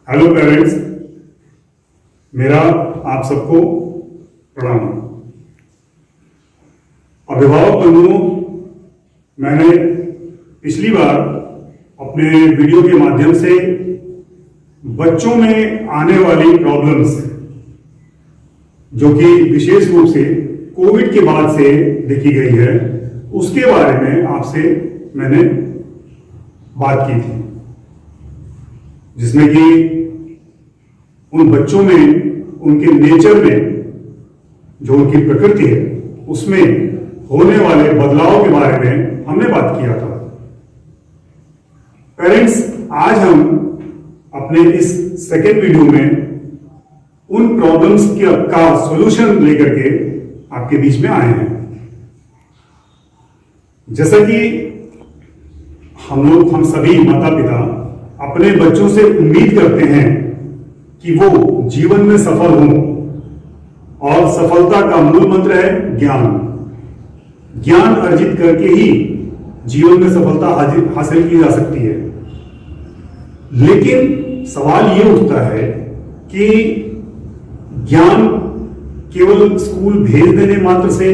Hello parents, मेरा आप सबको प्रणाम। अभिभावक बंधुओं, मैंने पिछली बार अपने वीडियो के माध्यम से बच्चों में आने वाली प्रॉब्लम्स, जो कि विशेष रूप से कोविड के बाद से देखी गई है, उसके बारे में आपसे मैंने बात की थी, जिसमें कि उन बच्चों में, उनके नेचर में, जो उनकी प्रकृति है, उसमें होने वाले बदलाव के बारे में हमने बात किया था। पेरेंट्स, आज हम अपने इस सेकेंड वीडियो में उन प्रॉब्लम्स का सॉल्यूशन लेकर के आपके बीच में आए हैं। जैसा कि हम सभी माता पिता अपने बच्चों से उम्मीद करते हैं कि वो जीवन में सफल हों, और सफलता का मूल मंत्र है ज्ञान। ज्ञान अर्जित करके ही जीवन में सफलता हासिल की जा सकती है। लेकिन सवाल ये उठता है कि ज्ञान केवल स्कूल भेज देने मात्र से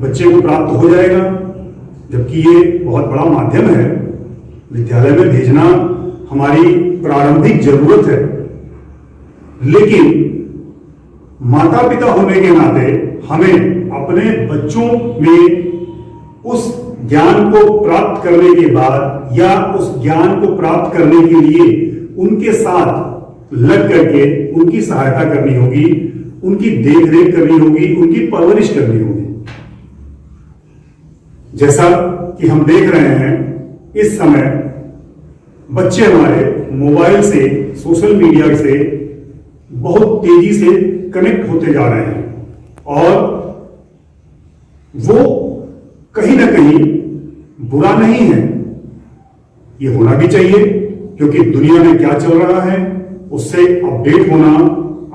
बच्चे को प्राप्त हो जाएगा, जबकि ये बहुत बड़ा माध्यम है। विद्यालय में भेजना हमारी प्रारंभिक जरूरत है, लेकिन माता पिता होने के नाते हमें अपने बच्चों में उस ज्ञान को प्राप्त करने के बाद, या उस ज्ञान को प्राप्त करने के लिए उनके साथ लग करके उनकी सहायता करनी होगी, उनकी देखरेख करनी होगी, उनकी परवरिश करनी होगी। जैसा कि हम देख रहे हैं, इस समय बच्चे हमारे मोबाइल से, सोशल मीडिया से बहुत तेजी से कनेक्ट होते जा रहे हैं, और वो कहीं ना कहीं बुरा नहीं है। ये होना भी चाहिए, क्योंकि दुनिया में क्या चल रहा है उससे अपडेट होना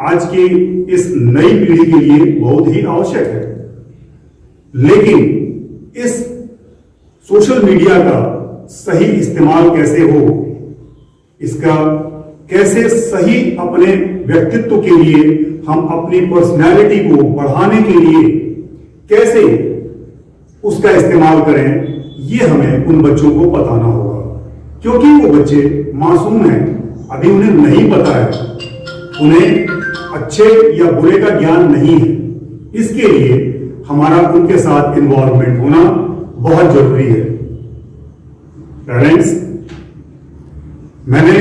आज की इस नई पीढ़ी के लिए बहुत ही आवश्यक है। लेकिन इस सोशल मीडिया का सही इस्तेमाल कैसे हो, इसका कैसे सही अपने व्यक्तित्व के लिए, हम अपनी पर्सनैलिटी को बढ़ाने के लिए कैसे उसका इस्तेमाल करें, ये हमें उन बच्चों को बताना होगा। क्योंकि वो बच्चे मासूम हैं, अभी उन्हें नहीं पता है, उन्हें अच्छे या बुरे का ज्ञान नहीं है। इसके लिए हमारा उनके साथ इन्वॉल्वमेंट होना बहुत जरूरी है। पेरेंट्स, मैंने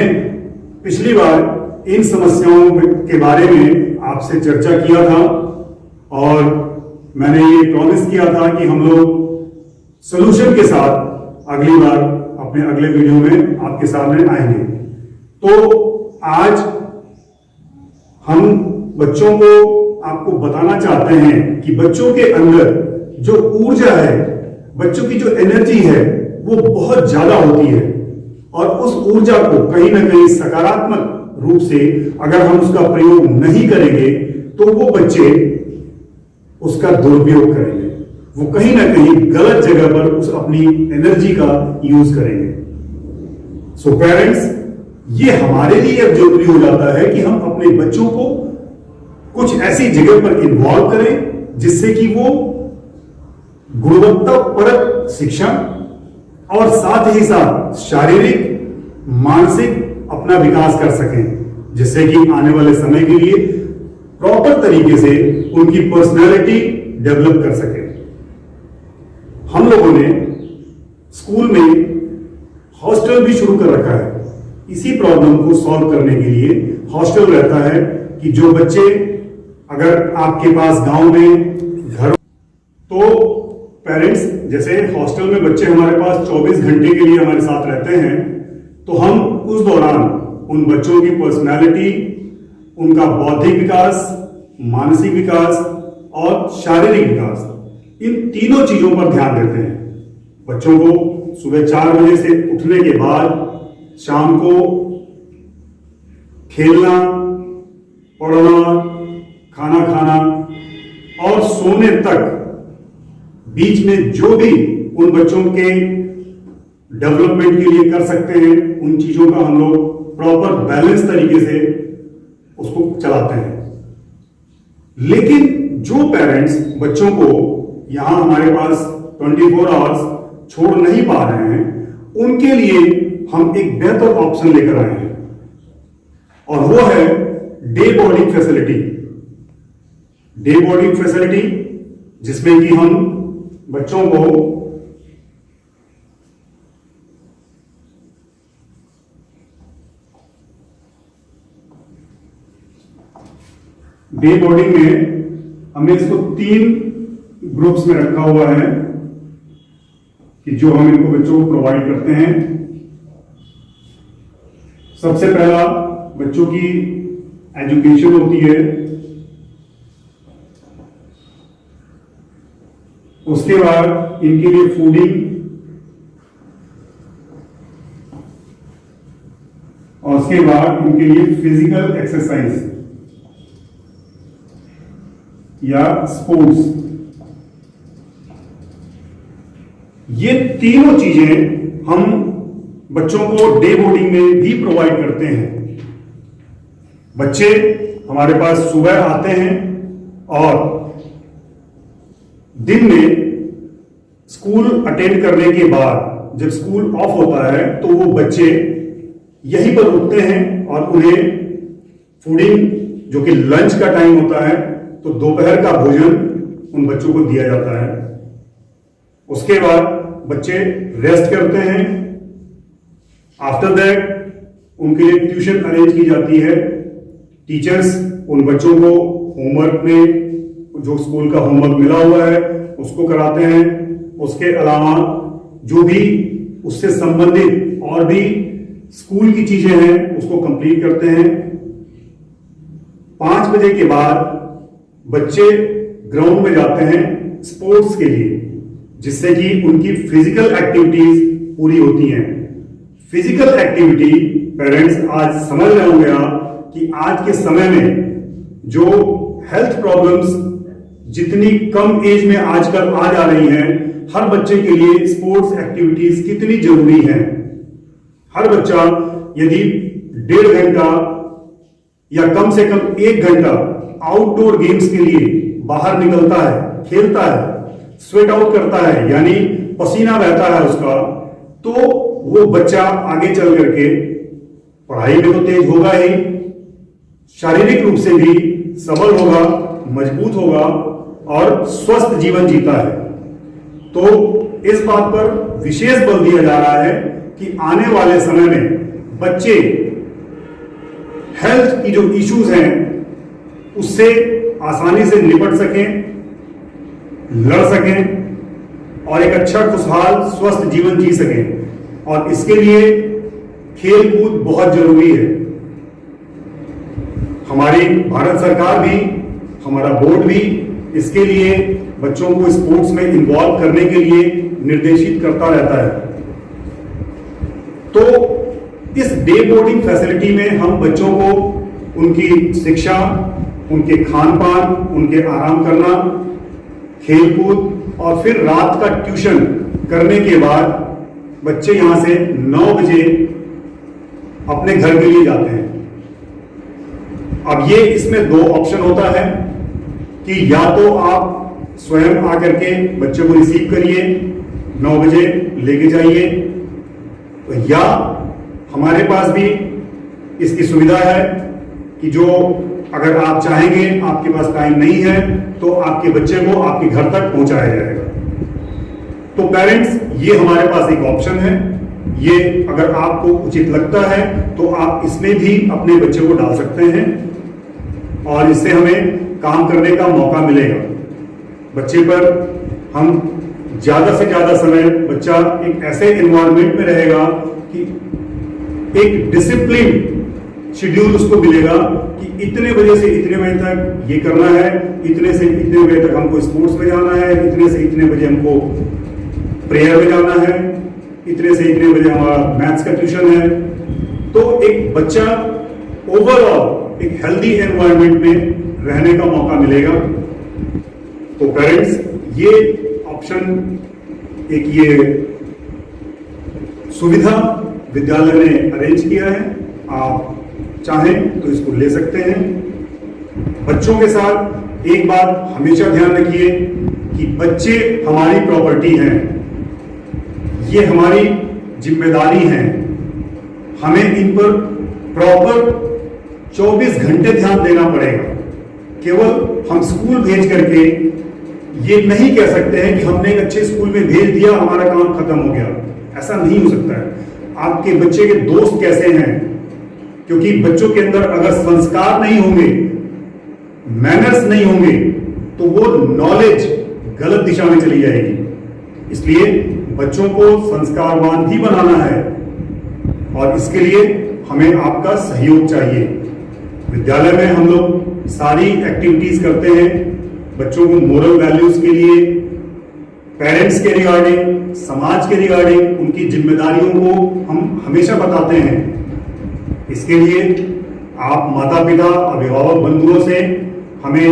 पिछली बार इन समस्याओं के बारे में आपसे चर्चा किया था, और मैंने ये प्रॉमिस किया था कि हम लोग सॉल्यूशन के साथ अगली बार अपने अगले वीडियो में आपके सामने आएंगे। तो आज हम बच्चों को आपको बताना चाहते हैं कि बच्चों के अंदर जो ऊर्जा है, बच्चों की जो एनर्जी है, वो बहुत ज्यादा होती है, और उस ऊर्जा को कहीं ना कहीं सकारात्मक रूप से अगर हम उसका प्रयोग नहीं करेंगे तो वो बच्चे उसका दुरुपयोग करेंगे, वो कहीं ना कहीं गलत जगह पर उस अपनी एनर्जी का यूज करेंगे। सो पेरेंट्स, ये हमारे लिए अब जरूरी हो जाता है कि हम अपने बच्चों को कुछ ऐसी जगह पर इन्वॉल्व करें जिससे कि वो गुणवत्तापरक शिक्षा और साथ ही साथ शारीरिक, मानसिक अपना विकास कर सकें, जिससे कि आने वाले समय के लिए प्रॉपर तरीके से उनकी पर्सनैलिटी डेवलप कर सके। हम लोगों ने स्कूल में हॉस्टल भी शुरू कर रखा है। इसी प्रॉब्लम को सॉल्व करने के लिए हॉस्टल रहता है कि जो बच्चे, अगर आपके पास गांव में घर, तो पेरेंट्स, जैसे हॉस्टल में बच्चे हमारे पास 24 घंटे के लिए हमारे साथ रहते हैं, तो हम उस दौरान उन बच्चों की पर्सनैलिटी, उनका बौद्धिक विकास, मानसिक विकास और शारीरिक विकास, इन तीनों चीजों पर ध्यान देते हैं। बच्चों को सुबह 4 बजे से उठने के बाद शाम को खेलना, पढ़ना, खाना खाना और सोने तक बीच में जो भी उन बच्चों के डेवलपमेंट के लिए कर सकते हैं, उन चीजों का हम लोग प्रॉपर बैलेंस तरीके से उसको चलाते हैं। लेकिन जो पेरेंट्स बच्चों को यहां हमारे पास 24 आवर्स छोड़ नहीं पा रहे हैं, उनके लिए हम एक बेहतर ऑप्शन लेकर आए हैं, और वो है day boarding facility. Day boarding facility जिसमें कि हम बच्चों को डे बोर्डिंग में हमने इसको 3 ग्रुप्स में रखा हुआ है कि जो हम इनको बच्चों को प्रोवाइड करते हैं। सबसे पहला बच्चों की एजुकेशन होती है, उसके बाद इनके लिए फूडिंग, और उसके बाद इनके लिए फिजिकल एक्सरसाइज या स्पोर्ट्स। ये तीनों चीजें हम बच्चों को डे बोर्डिंग में भी प्रोवाइड करते हैं। बच्चे हमारे पास सुबह आते हैं और दिन में स्कूल अटेंड करने के बाद जब स्कूल ऑफ होता है तो वो बच्चे यहीं पर रुकते हैं और उन्हें फूडिंग, जो कि लंच का टाइम होता है, तो दोपहर का भोजन उन बच्चों को दिया जाता है। उसके बाद बच्चे रेस्ट करते हैं। आफ्टर दैट उनके लिए ट्यूशन अरेंज की जाती है। टीचर्स उन बच्चों को होमवर्क में, जो स्कूल का होमवर्क मिला हुआ है, उसको कराते हैं। उसके अलावा जो भी उससे संबंधित और भी स्कूल की चीजें हैं उसको कंप्लीट करते हैं। 5 बजे के बाद बच्चे ग्राउंड में जाते हैं स्पोर्ट्स के लिए, जिससे कि उनकी फिजिकल एक्टिविटीज पूरी होती हैं। फिजिकल एक्टिविटी पेरेंट्स आज समझ रहे होंगे आप कि आज के समय में जो हेल्थ प्रॉब्लम्स जितनी कम एज में आजकल आ जा रही हैं, हर बच्चे के लिए स्पोर्ट्स एक्टिविटीज कितनी जरूरी हैं। हर बच्चा यदि 1.5 घंटा या कम से कम 1 घंटा आउटडोर गेम्स के लिए बाहर निकलता है, खेलता है, स्वेट आउट करता है, यानी पसीना बहता है उसका, तो वो बच्चा आगे चल करके पढ़ाई में तो तेज होगा ही, शारीरिक रूप से भी सबल होगा, मजबूत होगा और स्वस्थ जीवन जीता है। तो इस बात पर विशेष बल दिया जा रहा है कि आने वाले समय में बच्चे हेल्थ की जो इश्यूज हैं उससे आसानी से निपट सकें, लड़ सकें और एक अच्छा खुशहाल स्वस्थ जीवन जी सकें। और इसके लिए खेल कूद बहुत जरूरी है। हमारी भारत सरकार भी, हमारा बोर्ड भी इसके लिए बच्चों को स्पोर्ट्स में इन्वॉल्व करने के लिए निर्देशित करता रहता है। तो इस डे बोर्डिंग फैसिलिटी में हम बच्चों को उनकी शिक्षा, उनके खान पान, उनके आराम करना, खेलकूद और फिर रात का ट्यूशन करने के बाद बच्चे यहां से 9 बजे अपने घर के लिए जाते हैं। अब ये इसमें 2 ऑप्शन होता है कि या तो आप स्वयं आकर के बच्चे को रिसीव करिए, 9 बजे लेके जाइए, या हमारे पास भी इसकी सुविधा है कि जो अगर आप चाहेंगे, आपके पास टाइम नहीं है, तो आपके बच्चे को आपके घर तक पहुंचाया जाएगा। तो पेरेंट्स, ये हमारे पास एक ऑप्शन है। ये अगर आपको उचित लगता है तो आप इसमें भी अपने बच्चे को डाल सकते हैं और इससे हमें काम करने का मौका मिलेगा। बच्चे पर हम ज्यादा से ज्यादा समय, बच्चा एक ऐसे एनवायरनमेंट में रहेगा कि एक डिसिप्लिन शेड्यूल उसको मिलेगा कि इतने बजे से इतने बजे तक ये करना है, इतने से इतने बजे तक हमको स्पोर्ट्स में जाना है, इतने से इतने बजे हमको प्रेयर में जाना है, इतने से इतने बजे हमारा मैथ्स का ट्यूशन है। तो एक बच्चा ओवरऑल एक हेल्दी एनवायरनमेंट में रहने का मौका मिलेगा। तो पेरेंट्स, ये ऑप्शन एक ये सुविधा विद्यालय ने अरेंज किया है। आप चाहें तो इसको ले सकते हैं। बच्चों के साथ एक बात हमेशा ध्यान रखिए कि बच्चे हमारी प्रॉपर्टी हैं, ये हमारी जिम्मेदारी है। हमें इन पर प्रॉपर 24 घंटे ध्यान देना पड़ेगा। केवल हम स्कूल भेज करके ये नहीं कह सकते हैं कि हमने एक अच्छे स्कूल में भेज दिया, हमारा काम खत्म हो गया। ऐसा नहीं हो सकता है। आपके बच्चे के दोस्त कैसे हैं, क्योंकि बच्चों के अंदर अगर संस्कार नहीं होंगे, मैनर्स नहीं होंगे, तो वो नॉलेज गलत दिशा में चली जाएगी। इसलिए बच्चों को संस्कारवान भी बनाना है और इसके लिए हमें आपका सहयोग चाहिए। विद्यालय में हम लोग सारी एक्टिविटीज करते हैं बच्चों को मोरल वैल्यूज के लिए, पेरेंट्स के रिगार्डिंग, समाज के रिगार्डिंग, उनकी जिम्मेदारियों को हम हमेशा बताते हैं। इसके लिए आप माता पिता, अभिभावक बंधुओं से हमें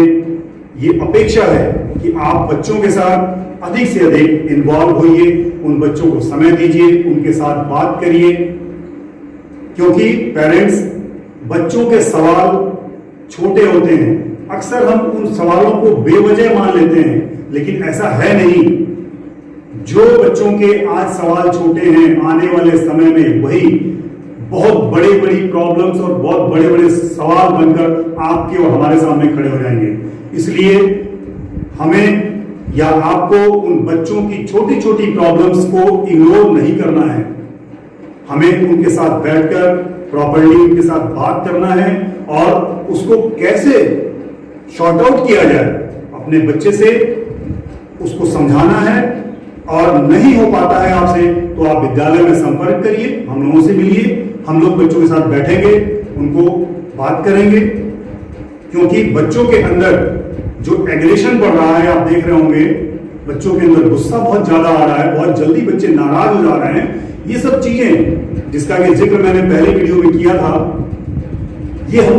ये अपेक्षा है कि आप बच्चों के साथ अधिक से अधिक इन्वॉल्व होइए, उन बच्चों को समय दीजिए, उनके साथ बात करिए, क्योंकि पेरेंट्स बच्चों के सवाल छोटे होते हैं। अक्सर हम उन सवालों को बेवजह मान लेते हैं, लेकिन ऐसा है नहीं। जो बच्चों के आज सवाल छोटे हैं, आने वाले समय में वही बहुत बड़ी बड़ी प्रॉब्लम्स और बहुत बड़े बड़े सवाल बनकर आपके और हमारे सामने खड़े हो जाएंगे। इसलिए हमें या आपको उन बच्चों की छोटी छोटी प्रॉब्लम्स को इग्नोर नहीं करना है। हमें उनके साथ बैठकर प्रॉपर्ली उनके साथ बात करना है और उसको कैसे शॉर्ट आउट किया जाए, अपने बच्चे से उसको समझाना है। और नहीं हो पाता है आपसे तो आप विद्यालय में संपर्क करिए, हम लोगों से मिलिए, हम लोग बच्चों के साथ बैठेंगे, उनको बात करेंगे। क्योंकि बच्चों के अंदर जो एग्रेशन बढ़ रहा है, आप देख रहे होंगे बच्चों के अंदर गुस्सा बहुत ज्यादा आ रहा है, बहुत जल्दी बच्चे नाराज हो जा रहे हैं। ये सब चीजें जिसका कि जिक्र मैंने पहले वीडियो में किया था, ये हम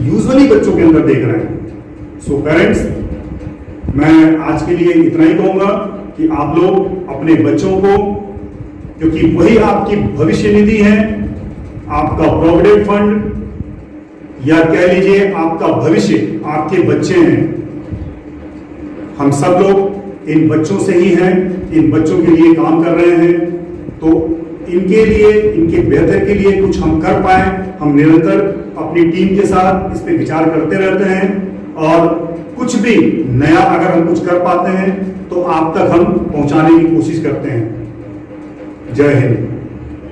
यूजुअली बच्चों के अंदर देख रहे हैं। सो पेरेंट्स, मैं आज के लिए इतना ही कहूंगा कि आप लोग अपने बच्चों को, क्योंकि वही आपकी भविष्य निधि है, आपका प्रोविडेंट फंड या कह लीजिए आपका भविष्य आपके बच्चे हैं। हम सब लोग इन बच्चों से ही हैं, इन बच्चों के लिए काम कर रहे हैं। तो इनके लिए, इनके बेहतर के लिए कुछ हम कर पाए, हम निरंतर अपनी टीम के साथ इस पे विचार करते रहते हैं और कुछ भी नया अगर हम कुछ कर पाते हैं तो आप तक हम पहुंचाने की कोशिश करते हैं। जय हिंद।